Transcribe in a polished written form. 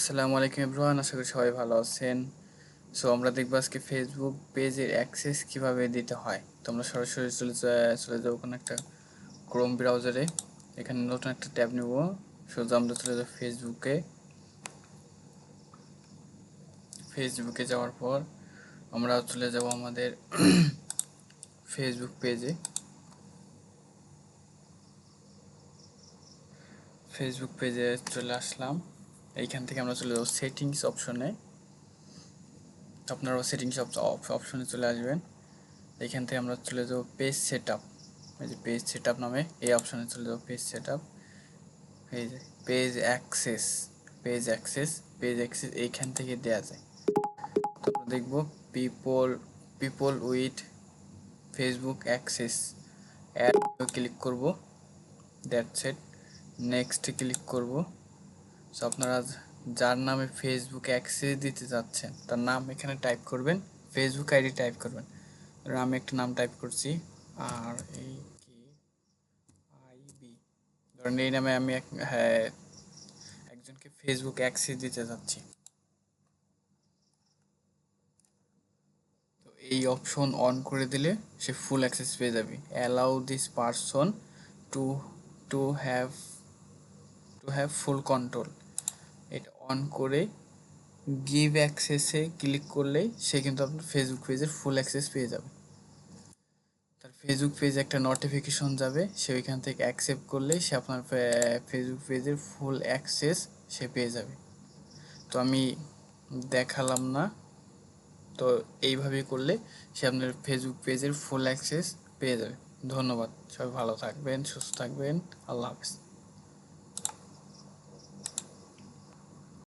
আসসালামু আলাইকুম এভরিওয়ান, আশা করি সবাই ভালো আছেন। সো আমরা দেখবো আজকে ফেসবুক পেজের অ্যাক্সেস কিভাবে দিতে হয়। তো আমরা সরাসরি চলে যাবো কোনো একটা ক্রোম ব্রাউজারে। এখানে নতুন একটা ট্যাব নেব। সোজা আমরা চলে যাবো ফেসবুকে যাওয়ার পর আমরা চলে যাব আমাদের ফেসবুক পেজে চলে আসলাম। এইখান থেকে আমরা চলে যাবো সেটিংস অপশনে। আপনারাও সেটিংস অপশনে চলে আসবেন। এখান থেকে আমরা চলে যাব পেজ সেটআপ। এই যে পেজ সেটআপ নামে এই অপশনে চলে যাব এই যে পেজ অ্যাক্সেস এইখান থেকে দেয়া যায়। তো আমরা দেখব people with Facebook access add click করব। That's it. নেক্সট ক্লিক করব। সো আপনারা যার নামে ফেসবুক অ্যাক্সেস দিতে যাচ্ছেন তার নাম এখানে টাইপ করবেন, ফেসবুক আইডি টাইপ করবেন। আমি একটা নাম টাইপ করছি, RAKIB। ধরেন এই নামে আমি একজনকে ফেসবুক অ্যাক্সেস দিতে যাচ্ছি। তো এই অপশন অন করে দিলে সে ফুল অ্যাক্সেস পেয়ে যাবে। Allow this person to to have full control, এটা অন করে গিভ অ্যাক্সেসে ক্লিক করলেই সে কিন্তু আপনার ফেসবুক পেজের ফুল অ্যাক্সেস পেয়ে যাবে। তার ফেসবুক পেজে একটা নোটিফিকেশন যাবে, সে ওইখান থেকে অ্যাকসেপ্ট করলেই সে আপনার ফেসবুক পেজের ফুল অ্যাক্সেস সে পেয়ে যাবে। তো আমি দেখালাম না, তো এইভাবেই করলে সে আপনার ফেসবুক পেজের ফুল অ্যাক্সেস পেয়ে যাবে। ধন্যবাদ, সবাই ভালো থাকবেন, সুস্থ থাকবেন, আল্লাহ হাফেজ।